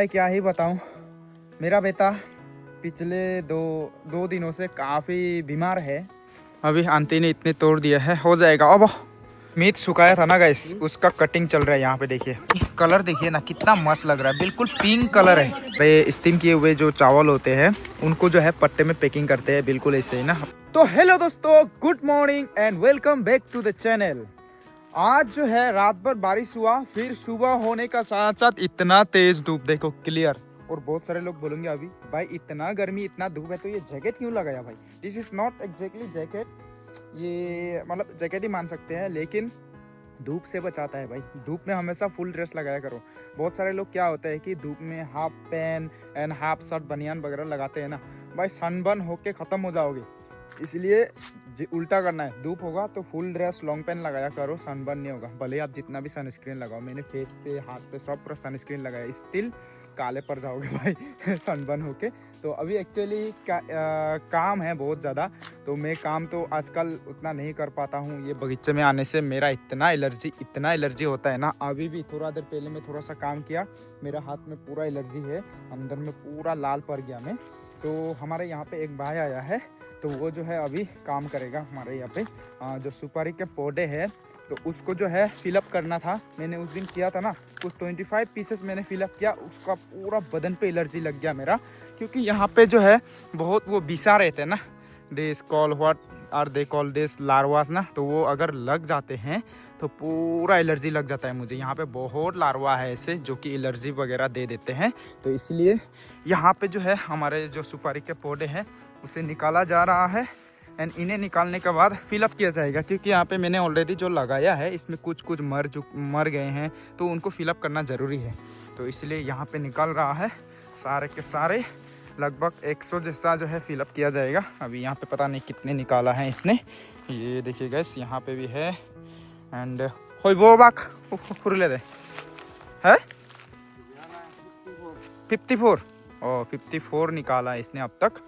क्या ही बताऊं, मेरा बेटा पिछले दो दिनों से काफ़ी बीमार है। अभी आंटी ने इतने तोड़ दिया है, हो जाएगा अब। मीट सुखाया था ना गाइस, उसका कटिंग चल रहा है। यहाँ पे देखिए कलर, देखिए ना कितना मस्त लग रहा है, बिल्कुल पिंक कलर है। ये स्टीम किए हुए जो चावल होते हैं उनको जो है पट्टे में पैकिंग करते हैं, बिल्कुल ऐसे ही ना। तो हेलो दोस्तों, good morning and welcome back to the channel. आज जो है रात भर बारिश हुआ, फिर सुबह होने का साथ साथ इतना तेज धूप, देखो क्लियर। और बहुत सारे लोग बोलेंगे अभी भाई इतना गर्मी इतना धूप है तो ये जैकेट क्यों लगाया भाई। This is not exactly jacket, ये मतलब जैकेट ही मान सकते हैं, लेकिन धूप से बचाता है भाई। धूप में हमेशा फुल ड्रेस लगाया करो। बहुत सारे लोग क्या होता है कि धूप में half pant and half shirt बनियान वगैरह लगाते हैं ना, भाई सनबर्न होके ख़त्म हो जाओगे। इसलिए उल्टा करना है, धूप होगा तो फुल ड्रेस लॉन्ग पैंट लगाया करो, सनबर्न नहीं होगा। भले आप जितना भी सनस्क्रीन लगाओ, मैंने फेस पे हाथ पे सब पर सनस्क्रीन लगाया, स्टिल काले पड़ जाओगे भाई सनबर्न होके। तो अभी एक्चुअली काम है बहुत ज़्यादा, तो मैं काम तो आजकल उतना नहीं कर पाता हूँ। ये बगीचे में आने से मेरा इतना एलर्जी होता है ना। अभी भी थोड़ा देर पहले मैं थोड़ा सा काम किया, मेरा हाथ में पूरा एलर्जी है, अंदर में पूरा लाल पड़ गया मैं। तो हमारे यहाँ पे एक भाई आया है, तो वो जो है अभी काम करेगा हमारे यहाँ पे। जो सुपारी के पौधे हैं तो उसको जो है फिलअप करना था। मैंने उस दिन किया था ना, कुछ 25 पीसेस मैंने फिलअप किया, उसका पूरा बदन पे एलर्जी लग गया मेरा। क्योंकि यहाँ पे जो है बहुत वो बिसा रहते हैं ना, this call what are they call this larvas ना, तो वो अगर लग जाते हैं तो पूरा एलर्जी लग जाता है मुझे। यहाँ पे बहुत लार्वा है ऐसे जो कि एलर्जी वगैरह दे देते हैं। तो इसलिए यहाँ पे जो है हमारे जो सुपारी के पौधे हैं उसे निकाला जा रहा है, एंड इन्हें निकालने के बाद फिलअप किया जाएगा। क्योंकि यहाँ पे मैंने ऑलरेडी जो लगाया है इसमें कुछ मर गए हैं, तो उनको फिलअप करना ज़रूरी है। तो इसलिए यहाँ पे निकल रहा है, सारे के सारे लगभग 100 जैसा जो है फिलअप किया जाएगा। अभी यहाँ पे पता नहीं कितने निकाला है इसने। ये देखिए गैस, यहाँ पे भी है। एंड हो वो बाक ले दे है 54 और 54 निकाला है इसने अब तक।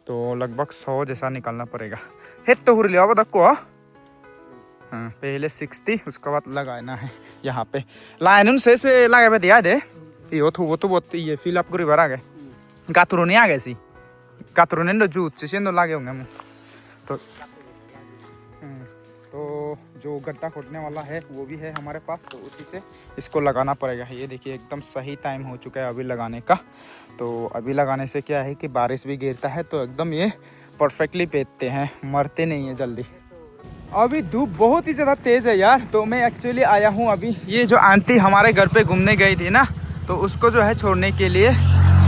तो लगभग 100 जैसा निकालना पड़ेगा। हेत तो हुरली अब तक हाँ, पहले 60 उसके बाद लगाना है यहाँ पे। लाइन से लगे पे दिया दे ये वो तो बहुत ये फिल अप करी भरा गए गातुरो नहीं आ गए सी गातुरो ने जूत से लागे होंगे। तो जो गड्ढा खोदने वाला है वो भी है हमारे पास, तो उसी से इसको लगाना पड़ेगा। ये देखिए एकदम सही टाइम हो चुका है अभी लगाने का। तो अभी लगाने से क्या है कि बारिश भी गिरता है तो एकदम ये परफेक्टली पेटते हैं, मरते नहीं है जल्दी। अभी धूप बहुत ही ज़्यादा तेज़ है यार। तो मैं एक्चुअली आया हूँ अभी, ये जो आंटी हमारे घर पे घूमने गई थी ना, तो उसको जो है छोड़ने के लिए,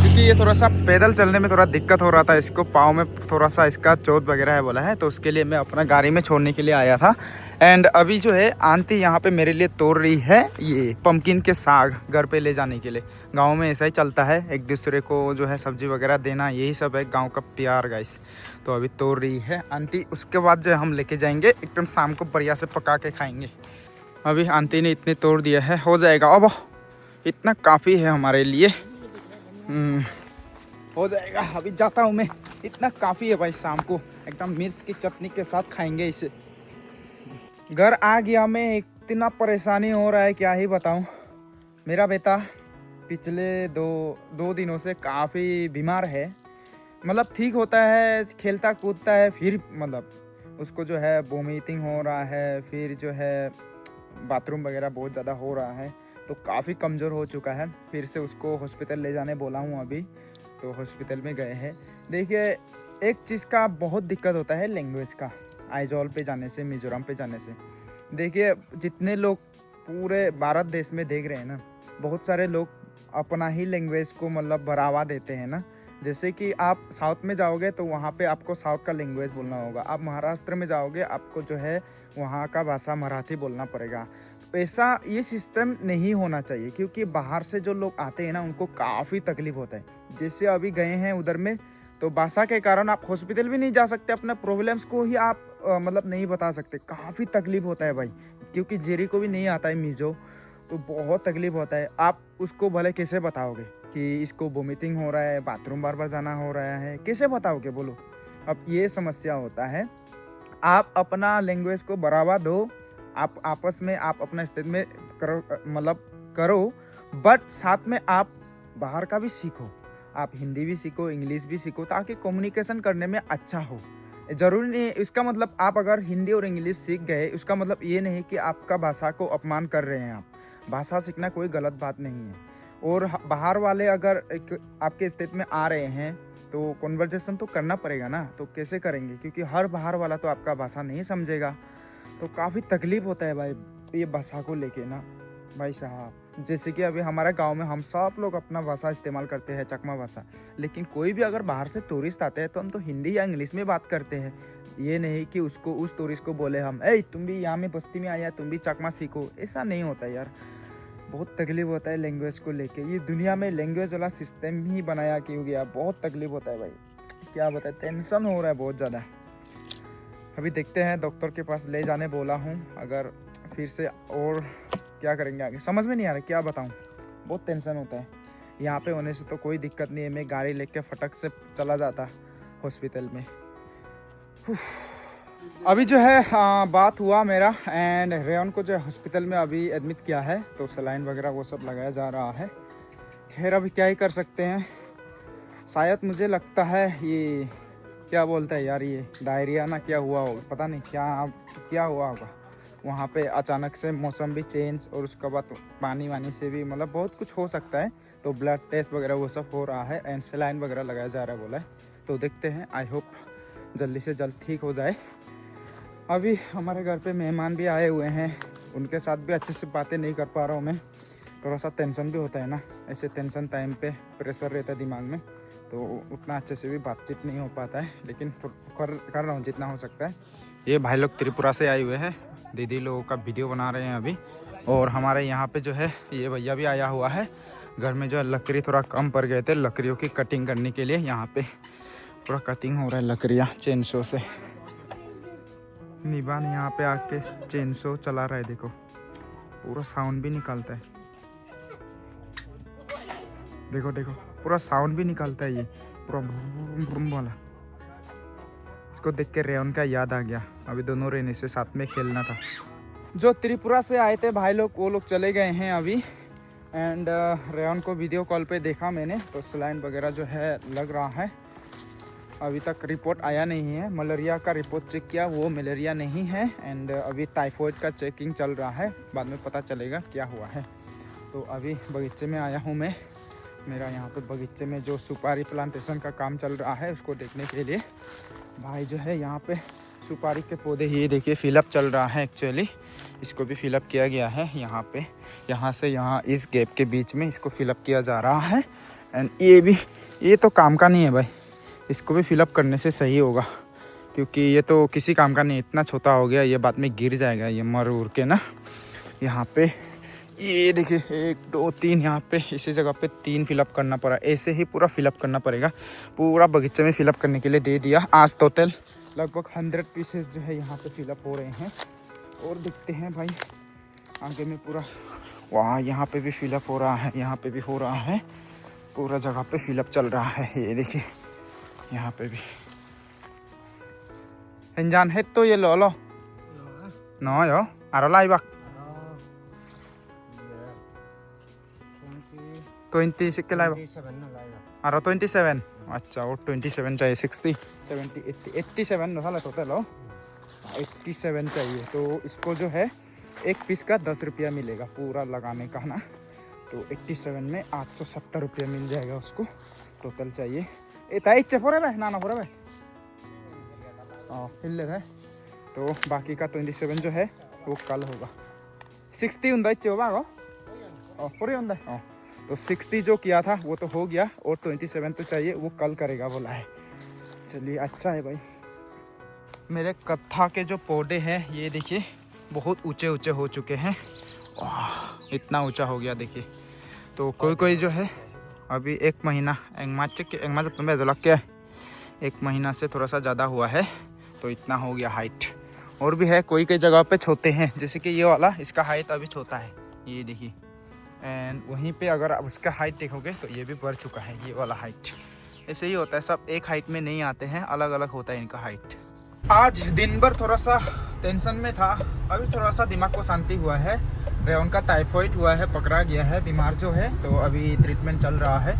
क्योंकि ये थोड़ा सा पैदल चलने में थोड़ा दिक्कत हो रहा था, इसको पाँव में थोड़ा सा इसका चोट वगैरह है बोला है, तो उसके लिए मैं अपना गाड़ी में छोड़ने के लिए आया था। एंड अभी जो है आंटी यहाँ पे मेरे लिए तोड़ रही है ये पंपकिन के साग घर पे ले जाने के लिए। गांव में ऐसा ही चलता है, एक दूसरे को जो है सब्जी वगैरह देना, यही सब है गांव का प्यार गाइस। तो अभी तोड़ रही है आंटी, उसके बाद जो हम लेके जाएंगे एकदम शाम को बढ़िया से पका के खाएंगे। अभी आंटी ने इतने तोड़ दिया है, हो जाएगा अब, इतना काफ़ी है हमारे लिए। हो जाएगा, अभी जाता हूँ मैं, इतना काफ़ी है भाई। शाम को एकदम मिर्च की चटनी के साथ खाएंगे इसे। घर आ गया मैं, इतना परेशानी हो रहा है क्या ही बताऊँ। मेरा बेटा पिछले दो दिनों से काफ़ी बीमार है। मतलब ठीक होता है, खेलता कूदता है, फिर मतलब उसको जो है वोमिटिंग हो रहा है, फिर जो है बाथरूम वगैरह बहुत ज़्यादा हो रहा है, तो काफ़ी कमज़ोर हो चुका है। फिर से उसको हॉस्पिटल ले जाने बोला हूँ अभी, तो हॉस्पिटल में गए हैं। देखिए एक चीज़ का बहुत दिक्कत होता है, लैंग्वेज का। आइजॉल पे जाने से, मिज़ोरम पे जाने से, देखिए जितने लोग पूरे भारत देश में देख रहे हैं ना, बहुत सारे लोग अपना ही लैंग्वेज को मतलब बढ़ावा देते हैं ना। जैसे कि आप साउथ में जाओगे तो वहाँ पे आपको साउथ का लैंग्वेज बोलना होगा, आप महाराष्ट्र में जाओगे आपको जो है वहाँ का भाषा मराठी बोलना पड़ेगा। ऐसा ये सिस्टम नहीं होना चाहिए, क्योंकि बाहर से जो लोग आते हैं ना उनको काफ़ी तकलीफ होता है। जैसे अभी गए हैं उधर में, तो भाषा के कारण आप हॉस्पिटल भी नहीं जा सकते, अपने प्रॉब्लम्स को ही आप मतलब नहीं बता सकते। काफ़ी तकलीफ होता है भाई, क्योंकि जेरी को भी नहीं आता है मिज़ो, तो बहुत तकलीफ होता है। आप उसको भले कैसे बताओगे कि इसको वोमिटिंग हो रहा है, बाथरूम बार बार जाना हो रहा है, कैसे बताओगे बोलो। अब ये समस्या होता है। आप अपना लैंग्वेज को बढ़ावा दो, आप आपस में आप अपना स्टेट में करो, मतलब करो, बट साथ में आप बाहर का भी सीखो, आप हिंदी भी सीखो, इंग्लिश भी सीखो, ताकि कम्युनिकेशन करने में अच्छा हो। ज़रूरी नहीं, इसका मतलब आप अगर हिंदी और इंग्लिश सीख गए उसका मतलब ये नहीं कि आपका भाषा को अपमान कर रहे हैं। आप भाषा सीखना कोई गलत बात नहीं है। और बाहर वाले अगर आपके स्टेट में आ रहे हैं तो कन्वर्सेशन तो करना पड़ेगा ना, तो कैसे करेंगे, क्योंकि हर बाहर वाला तो आपका भाषा नहीं समझेगा। तो काफ़ी तकलीफ़ होता है भाई ये भाषा को लेके ना भाई साहब। जैसे कि अभी हमारे गांव में हम सब लोग अपना भाषा इस्तेमाल करते हैं, चकमा भाषा, लेकिन कोई भी अगर बाहर से टूरिस्ट आते हैं तो हम तो हिंदी या इंग्लिश में बात करते हैं। ये नहीं कि उसको, उस टूरिस्ट को बोले हम, ए तुम भी यहाँ में बस्ती में आया, तुम भी चकमा सीखो, ऐसा नहीं होता यार। बहुत तकलीफ होता है लैंग्वेज को लेके। ये दुनिया में लैंग्वेज वाला सिस्टम ही बनाया क्यों गया, बहुत तकलीफ होता है भाई, क्या बताए, टेंशन हो रहा है बहुत ज़्यादा। अभी देखते हैं, डॉक्टर के पास ले जाने बोला हूँ, अगर फिर से और क्या करेंगे आगे समझ में नहीं आ रहा, क्या बताऊँ, बहुत टेंशन होता है। यहाँ पे होने से तो कोई दिक्कत नहीं है, मैं गाड़ी लेके फटक से चला जाता हॉस्पिटल में। अभी जो है बात हुआ मेरा, एंड रेयन को जो है हॉस्पिटल में अभी एडमिट किया है, तो सलाइन वगैरह वो सब लगाया जा रहा है। खैर अभी क्या ही कर सकते हैं। शायद मुझे लगता है ये क्या बोलता है यार, ये डायरिया ना क्या हुआ होगा, पता नहीं क्या हुआ होगा। वहाँ पे अचानक से मौसम भी चेंज, और उसके बाद पानी वानी से भी मतलब बहुत कुछ हो सकता है। तो ब्लड टेस्ट वगैरह वो सब हो रहा है, एंड सलाइन वगैरह लगाया जा रहा है बोला है। तो देखते हैं, आई होप जल्दी से जल्द ठीक हो जाए। अभी हमारे घर पे मेहमान भी आए हुए हैं, उनके साथ भी अच्छे से बातें नहीं कर पा रहा हूँ मैं। थोड़ा सा टेंशन भी होता है ना, ऐसे टेंशन टाइम पे प्रेशर रहता है दिमाग में, तो उतना अच्छे से भी बातचीत नहीं हो पाता है, लेकिन कर रहा हूँ जितना हो सकता है। ये भाई लोग त्रिपुरा से आए हुए हैं, दीदी लोगों का वीडियो बना रहे हैं अभी। और हमारे यहाँ पे जो है ये भैया भी आया हुआ है। घर में जो है लकड़ी थोड़ा कम पड़ गए थे, लकड़ियों की कटिंग करने के लिए यहाँ पे पूरा कटिंग हो रहा है लकड़ियाँ चेनसो से। निबान यहाँ पे आके चेनसो चला रहा है, देखो पूरा साउंड भी निकालता है, देखो देखो पूरा साउंड भी निकालता है, ये पूरा भ्रूम भ्रूम वाला। इसको देख के रेयन का याद आ गया, अभी दोनों रेने से साथ में खेलना था। जो त्रिपुरा से आए थे भाई लोग, वो लोग चले गए हैं अभी। एंड रेयन को वीडियो कॉल पे देखा मैंने, तो सलाइन वगैरह जो है लग रहा है। अभी तक रिपोर्ट आया नहीं है, मलेरिया का रिपोर्ट चेक किया, वो मलेरिया नहीं है। एंड अभी टाइफाइड का चेकिंग चल रहा है, बाद में पता चलेगा क्या हुआ है। तो अभी बगीचे में आया हूँ मैं, मेरा यहाँ पे बगीचे में जो सुपारी प्लांटेशन का काम चल रहा है उसको देखने के लिए। भाई जो है यहाँ पे सुपारी के पौधे, ये देखिए फिलअप चल रहा है एक्चुअली, इसको भी फिलअप किया गया है यहाँ पे, यहाँ से यहाँ इस गैप के बीच में इसको फिलअप किया जा रहा है। एंड ये भी, ये तो काम का नहीं है भाई, इसको भी फिलअप करने से सही होगा, क्योंकि ये तो किसी काम का नहीं, इतना छोटा हो गया, ये बाद में गिर जाएगा ये मर उड़ के ना। यहाँ पे ये देखिए 1 2 3, यहाँ पे इसी जगह पे 3 फिलअप करना पड़ा, ऐसे ही पूरा फिलअप करना पड़ेगा। पूरा बगीचे में फिलअप करने के लिए दे दिया। आज टोटल लगभग 100 पीसेस जो है यहाँ पे फिलअप हो रहे हैं। और देखते हैं भाई आगे में पूरा, वहाँ यहाँ पे भी फिलअप हो रहा है, यहाँ पे भी हो रहा है, पूरा जगह पे फिलअप चल रहा है। ये देखिए यहाँ पे भी इंजान है, तो ये लो नो यो आरो लाइबा 20 सिक्के लाइबा आरो 27। अच्छा और 27 चाहिए, 60 70 80 87 ना टोटल हो, 87 चाहिए। तो इसको जो है एक पीस का 10 रुपया मिलेगा पूरा लगाने का ना, तो 87 में 870 रुपया मिल जाएगा उसको टोटल चाहिए। इच्छा फोरे भाई ना फोरे भाई हिल है। तो बाकी का 27 जो है वो कल होगा। 60 होता इच्छे होगा फोरे होता, तो 60 जो किया था वो तो हो गया, और 27 तो चाहिए, वो कल करेगा बोला है। चलिए अच्छा है भाई। मेरे कत्था के जो पौधे हैं ये देखिए बहुत ऊंचे ऊंचे हो चुके हैं, इतना ऊंचा हो गया देखिए। तो कोई कोई जो है अभी 1 महीना के 1 महीना से थोड़ा सा ज़्यादा हुआ है, तो इतना हो गया हाइट। और भी है कोई कई जगह पे छोटे हैं, जैसे कि ये वाला, इसका हाइट अभी छोटा है, ये देखिए। एंड वहीं पे अगर आप उसका हाइट देखोगे तो ये भी बढ़ चुका है, ये वाला हाइट। ऐसे ही होता है, सब एक हाइट में नहीं आते हैं, अलग अलग होता है इनका हाइट। आज दिन भर थोड़ा सा टेंशन में था, अभी थोड़ा सा दिमाग को शांति हुआ है। रेवन का टाइफॉइड हुआ है, पकड़ा गया है बीमार जो है, तो अभी ट्रीटमेंट चल रहा है।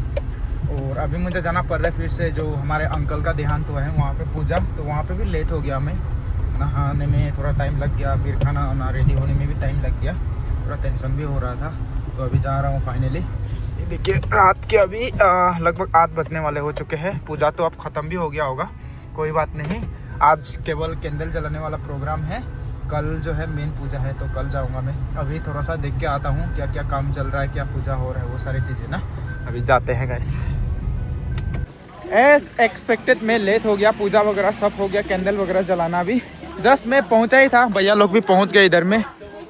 और अभी मुझे जाना पड़ रहा है फिर से, जो हमारे अंकल का देहांत हुआ है वहाँ पे पूजा, तो वहाँ पे भी लेट हो गया। मैं नहाने में थोड़ा टाइम लग गया, फिर खाना वाना रेडी होने में भी टाइम लग गया, थोड़ा टेंशन भी हो रहा था। तो अभी जा रहा हूँ फाइनली। ये देखिए रात के अभी लगभग 8 बजने वाले हो चुके हैं। पूजा तो अब ख़त्म भी हो गया होगा, कोई बात नहीं। आज केवल कैंडल जलाने वाला प्रोग्राम है, कल जो है मेन पूजा है, तो कल जाऊंगा मैं। अभी थोड़ा सा देख के आता हूँ क्या क्या काम चल रहा है, क्या पूजा हो रहा है, वो सारी चीज़ें ना। अभी जाते हैं गाइस। एज एक्सपेक्टेड मैं लेट हो गया, पूजा वगैरह सब हो गया, कैंडल वगैरह जलाना भी जस्ट मैं पहुँचा ही था, भैया लोग भी पहुँच गए इधर में।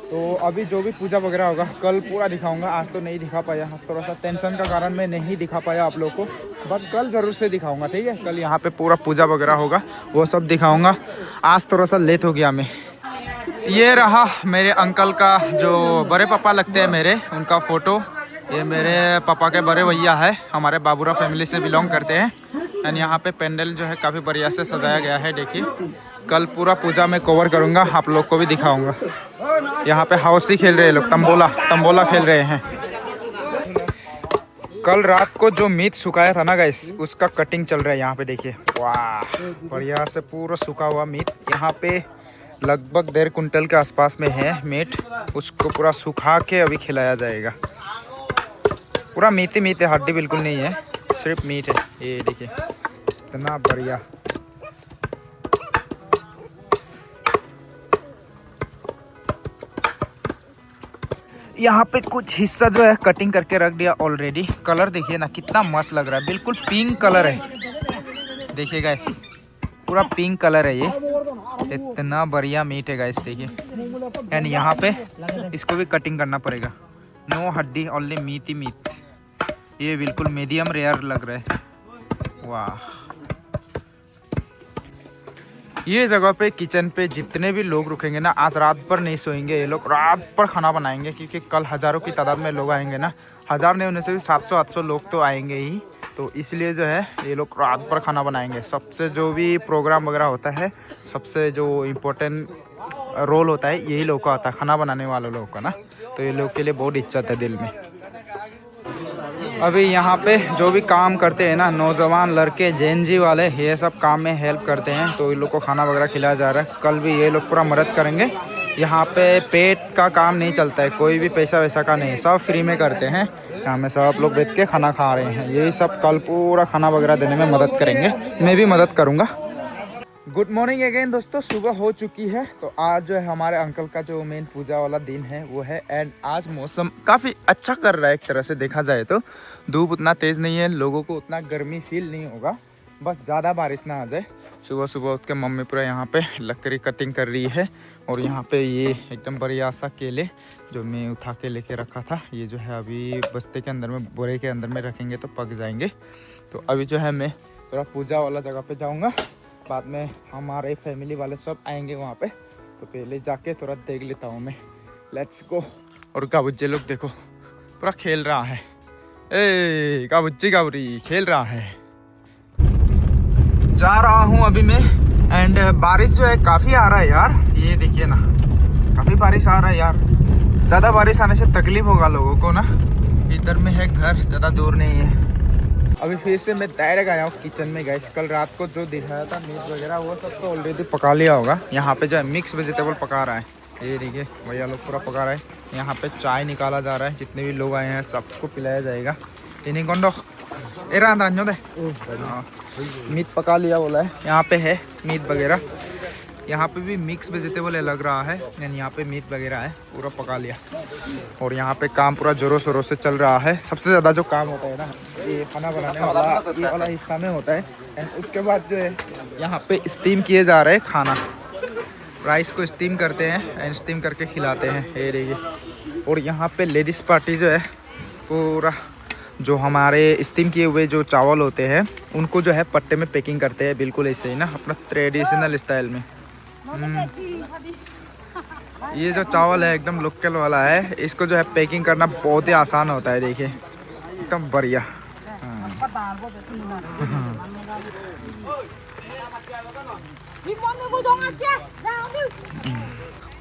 तो अभी जो भी पूजा वगैरह होगा कल पूरा दिखाऊंगा, आज तो नहीं दिखा पाया, थोड़ा सा टेंशन का कारण मैं नहीं दिखा पाया आप लोग को, बट कल ज़रूर से दिखाऊंगा, ठीक है। कल यहाँ पे पूरा पूजा वगैरह होगा, वो सब दिखाऊंगा। आज थोड़ा सा लेट हो गया मैं। ये रहा मेरे अंकल का, जो बड़े पापा लगते हैं मेरे, उनका फ़ोटो। ये मेरे पापा के बड़े भैया है, हमारे बाबूरा फैमिली से बिलोंग करते हैं। एंड यहाँ पे पेंडल जो है काफ़ी बढ़िया से सजाया गया है, देखिए। कल पूरा पूजा में कवर करूँगा, आप लोग को भी दिखाऊँगा। यहाँ पे हाउसी खेल रहे हैं लोग, तंबोला खेल रहे हैं। कल रात को जो मीट सुखाया था ना गाइस, उसका कटिंग चल रहा है यहाँ पे, देखिए। वाह, बढ़िया से पूरा सूखा हुआ मीट। यहाँ पे लगभग 1.5 कुंटल के आसपास में है मीट, उसको पूरा सुखा के अभी खिलाया जाएगा। पूरा मीठे मीठे, हड्डी बिल्कुल नहीं है, सिर्फ मीट है। ये देखिए इतना बढ़िया। यहाँ पे कुछ हिस्सा जो है कटिंग करके रख दिया ऑलरेडी। कलर देखिए ना कितना मस्त लग रहा है, बिल्कुल पिंक कलर है, देखिए गाइस, पूरा पिंक कलर है ये। इतना बढ़िया मीट है गाइस, देखिए। एंड यहाँ पे इसको भी कटिंग करना पड़ेगा, नो हड्डी, ओनली मीट ही मीट। ये बिल्कुल मीडियम रेयर लग रहा है। वाह, ये जगह पे किचन पे जितने भी लोग रुकेंगे ना, आज रात भर नहीं सोएंगे ये लोग, रात भर खाना बनाएंगे, क्योंकि कल हज़ारों की तादाद में लोग आएंगे ना। 1000 नहीं होने से भी 700-800 लोग तो आएंगे ही, तो इसलिए जो है ये लोग रात भर खाना बनाएंगे। सबसे जो भी प्रोग्राम वगैरह होता है, सबसे जो इम्पोर्टेंट रोल होता है यही लोग का आता है, खाना बनाने वाले लोगों का ना। तो ये लोग के लिए बहुत इज्जत है दिल में। अभी यहाँ पे जो भी काम करते हैं ना, नौजवान लड़के, जेनजी वाले, ये सब काम में हेल्प करते हैं, तो इन लोग को खाना वगैरह खिलाया जा रहा है। कल भी ये लोग पूरा मदद करेंगे। यहाँ पे पेट का काम नहीं चलता है, कोई भी पैसा वैसा का नहीं, सब फ्री में करते हैं। यहाँ में सब लोग बैठ के खाना खा रहे हैं, यही सब कल पूरा खाना वगैरह देने में मदद करेंगे, मैं भी मदद करूँगा। गुड मॉर्निंग अगेन दोस्तों, सुबह हो चुकी है। तो आज जो है हमारे अंकल का जो मेन पूजा वाला दिन है वो है। एंड आज मौसम काफ़ी अच्छा कर रहा है, एक तरह से देखा जाए तो। धूप उतना तेज़ नहीं है, लोगों को उतना गर्मी फील नहीं होगा, बस ज़्यादा बारिश ना आ जाए। सुबह सुबह उठ के मम्मी पूरा यहाँ पे लकड़ी कटिंग कर रही है। और यहाँ पे ये एकदम बढ़िया सा केले जो मैं उठा के लेके रखा था, ये जो है अभी बस्ते के अंदर में, बोरे के अंदर में रखेंगे तो पक जाएंगे। तो अभी जो है मैं थोड़ा पूजा वाला जगह पे जाऊँगा, बाद में हमारे फैमिली वाले सब आएंगे वहाँ पे, तो पहले जाके थोड़ा देख लेता हूँ मैं। Let's go. और काबुच्चे लोग देखो पूरा खेल रहा है, ए काबुच्ची काबरी खेल रहा है। जा रहा हूँ अभी मैं। एंड बारिश जो है काफ़ी आ रहा है यार, ये देखिए ना, काफ़ी बारिश आ रहा है यार। ज़्यादा बारिश आने से तकलीफ होगा लोगों को ना। इधर में है घर, ज़्यादा दूर नहीं है। अभी फिर से मैं डायरेक्ट आया हूँ किचन में गाइस। कल रात को जो दिखाया था मीट वगैरह वो सब तो ऑलरेडी पका लिया होगा। यहाँ पे जो है मिक्स वेजिटेबल पका रहा है, ये देखिए भैया लोग पूरा पका रहा है। यहाँ पे चाय निकाला जा रहा है, जितने भी लोग आए हैं सबको पिलाया जाएगा। इन्हीं कौन दे मीट पका लिया बोला है। यहाँ पे है मीट वगैरह, यहाँ पे भी मिक्स वेजिटेबल है लग रहा है, यानी यहाँ पे मीट वगैरह है, पूरा पका लिया। और यहाँ पे काम पूरा जोरों शोरों से चल रहा है। सबसे ज़्यादा जो काम होता है ना, ये खाना बनाने वाला ये वाला हिस्सा में होता है। एंड उसके बाद जो है यहाँ पे स्टीम किए जा रहे हैं खाना, राइस को स्टीम करते हैं एंड स्टीम करके खिलाते हैं, ये देखिए। और यहाँ पे लेडीज़ पार्टी जो है पूरा जो हमारे स्टीम किए हुए जो चावल होते हैं उनको जो है पट्टे में पैकिंग करते हैं, बिल्कुल ऐसे ही ना, अपना ट्रेडिशनल स्टाइल में। ये जो चावल है एकदम लोकल वाला है, इसको जो है पैकिंग करना बहुत ही आसान होता है, देखिए एकदम बढ़िया।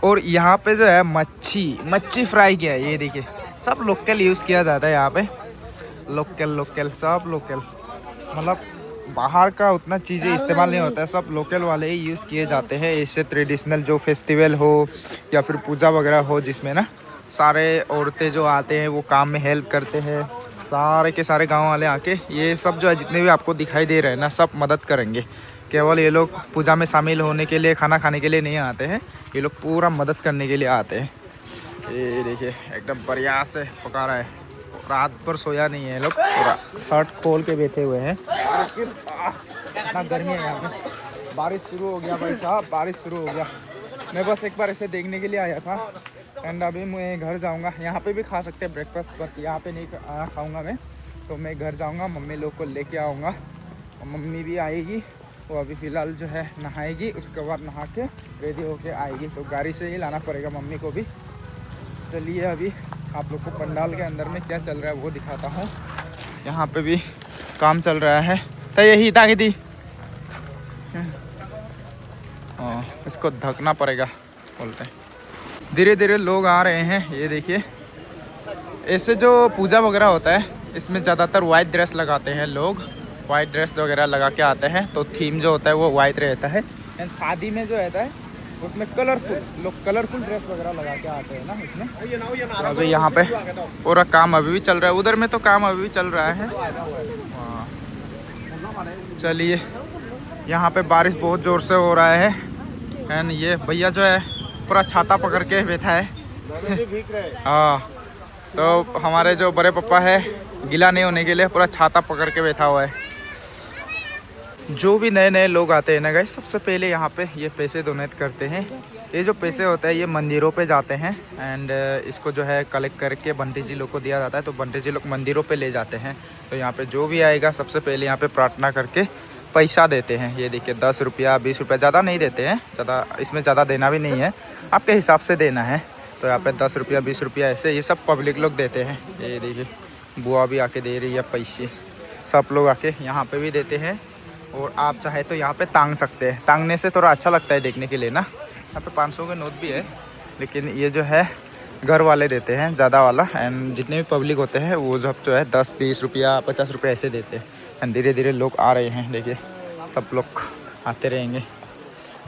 और यहाँ पे जो है मच्छी फ्राई किया है, ये देखिए। सब लोकल यूज़ किया जाता है यहाँ पे, लोकल सब लोकल, मतलब बाहर का उतना चीज़ें इस्तेमाल नहीं होता है, सब लोकल वाले ही यूज़ किए जाते हैं। इससे ट्रेडिशनल जो फेस्टिवल हो या फिर पूजा वगैरह हो, जिसमें ना सारे औरतें जो आते हैं वो काम में हेल्प करते हैं, सारे के सारे गांव वाले आके ये सब जो है जितने भी आपको दिखाई दे रहे हैं ना, सब मदद करेंगे। केवल ये लोग पूजा में शामिल होने के लिए, खाना खाने के लिए नहीं आते हैं, ये लोग पूरा मदद करने के लिए आते हैं। ये देखिए एकदम बढ़िया से पका रहा है, रात भर सोया नहीं है, लोग पूरा शर्ट खोल के बैठे हुए हैं। इतना गर्मी है यहाँ पे। बारिश शुरू हो गया भाई साहब, बारिश शुरू हो गया। मैं बस एक बार ऐसे देखने के लिए आया था। एंड अभी मैं घर जाऊँगा। यहाँ पे भी खा सकते हैं ब्रेकफास्ट, बट यहाँ पे नहीं खाऊँगा मैं। तो मैं घर जाऊँगा, मम्मी लोग को लेके आऊँगा और मम्मी भी आएगी। वो अभी फ़िलहाल जो है नहाएगी, उसके बाद नहा के रेडी होके आएगी। तो गाड़ी से ही लाना पड़ेगा मम्मी को भी। चलिए अभी आप लोग को पंडाल के अंदर में क्या चल रहा है वो दिखाता हूँ। यहाँ पे भी काम चल रहा है। तो यही ताकि दी इसको ढकना पड़ेगा बोलते हैं। धीरे धीरे लोग आ रहे हैं, ये देखिए। ऐसे जो पूजा वगैरह होता है इसमें ज़्यादातर वाइट ड्रेस लगाते हैं लोग, वाइट ड्रेस वगैरह लगा के आते हैं। तो थीम जो होता है वो वाइट रहता है। एंड शादी में जो रहता है उसमें कलरफुल, लोग कलरफुल ड्रेस वगैरह लगा के आते हैं ना इसमें। तो अभी यहाँ पे पूरा काम अभी भी चल रहा है, उधर में तो काम अभी भी चल रहा है। हाँ चलिए, यहाँ पे बारिश बहुत ज़ोर से हो रहा है। एंड ये भैया जो है पूरा छाता पकड़ के बैठा है। हाँ, तो हमारे जो बड़े पापा है गीला नहीं होने के लिए पूरा छाता पकड़ के बैठा हुआ है। जो भी नए नए लोग आते हैं ना गाइस, सबसे पहले यहाँ पे ये पैसे डोनेट करते हैं। ये जो पैसे होते हैं ये मंदिरों पे जाते हैं। एंड इसको जो है कलेक्ट करके बंटी जी लोग को दिया जाता है। तो बंटी जी लोग मंदिरों पे ले जाते हैं। तो यहाँ पे जो भी आएगा सबसे पहले यहाँ पे प्रार्थना करके पैसा देते हैं। ये देखिए 10 रुपया 20 रुपया, ज़्यादा नहीं देते हैं, ज़्यादा इसमें ज़्यादा देना भी नहीं है, आपके हिसाब से देना है। तो यहाँ पे 10 रुपया 20 रुपया ऐसे ये सब पब्लिक लोग देते हैं। ये देखिए बुआ भी आके दे रही है पैसे, सब लोग आके यहाँ पे भी देते हैं। और आप चाहे तो यहाँ पे टांग सकते हैं, टांगने से थोड़ा अच्छा लगता है देखने के लिए ना। यहाँ पे 500 के नोट भी है, लेकिन ये जो है घर वाले देते हैं ज़्यादा वाला। एंड जितने भी पब्लिक होते हैं वो सब जो है 10 20 रुपया 50 रुपया ऐसे देते हैं। एंड धीरे धीरे लोग आ रहे हैं, देखिए सब लोग आते रहेंगे।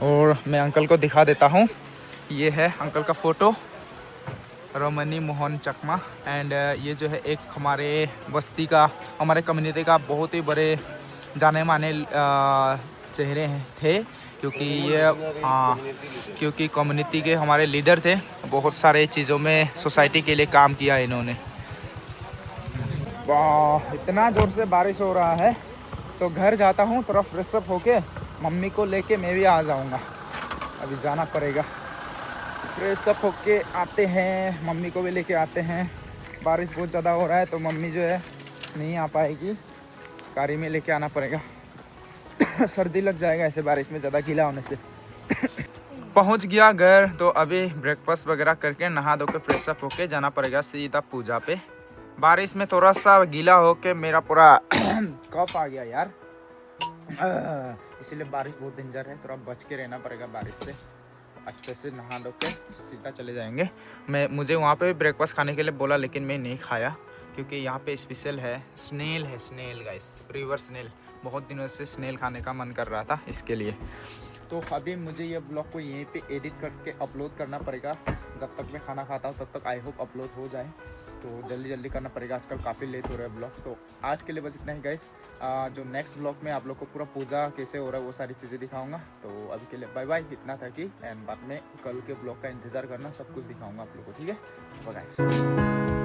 और मैं अंकल को दिखा देता हूँ, ये है अंकल का photo, Ramani Mohan Chakma. And ये जो है एक हमारे बस्ती का, हमारे कम्युनिटी का बहुत ही बड़े जाने माने चेहरे थे, क्योंकि ये क्योंकि कम्युनिटी के हमारे लीडर थे। बहुत सारे चीज़ों में सोसाइटी के लिए काम किया इन्होंने। वाह, इतना ज़ोर से बारिश हो रहा है तो घर जाता हूँ, थोड़ा फ्रेश अप होके मम्मी को लेके मैं भी आ जाऊँगा। अभी जाना पड़ेगा, फ्रेश अप होके आते हैं, मम्मी को भी लेके आते हैं। बारिश बहुत ज़्यादा हो रहा है तो मम्मी जो है नहीं आ पाएगी, गाड़ी में लेके आना पड़ेगा। सर्दी लग जाएगा ऐसे बारिश में ज़्यादा गीला होने से। पहुंच गया घर, तो अभी ब्रेकफास्ट वगैरह करके नहा धो के फ्रेश अप होके जाना पड़ेगा सीधा पूजा पे। बारिश में थोड़ा सा गीला होके मेरा पूरा कफ आ गया यार, इसीलिए बारिश बहुत डेंजर है, थोड़ा बच के रहना पड़ेगा बारिश से। अच्छे से नहा धो के सीधा चले जाएंगे। मुझे वहाँ पे ब्रेकफास्ट खाने के लिए बोला, लेकिन मैं नहीं खाया क्योंकि यहाँ पे स्पेशल है स्नेल है, स्नेल गाइस, रिवर स्नेल। बहुत दिनों से स्नेल खाने का मन कर रहा था, इसके लिए। तो अभी मुझे ये ब्लॉग को यहीं पे एडिट करके अपलोड करना पड़ेगा। जब तक मैं खाना खाता हूँ तब तक आई होप अपलोड हो जाए, तो जल्दी जल्दी करना पड़ेगा, आजकल काफ़ी लेट हो रहा है ब्लॉग। तो आज के लिए बस इतना ही गाइस। जो नेक्स्ट ब्लॉग में आप लोग को पूरा पूजा कैसे हो रहा है वो सारी चीज़ें दिखाऊंगा। तो अभी के लिए बाय बाय, इतना था कि एंड बाद में कल के ब्लॉग का इंतज़ार करना, सब कुछ दिखाऊंगा आप लोग को, ठीक है। Bye guys.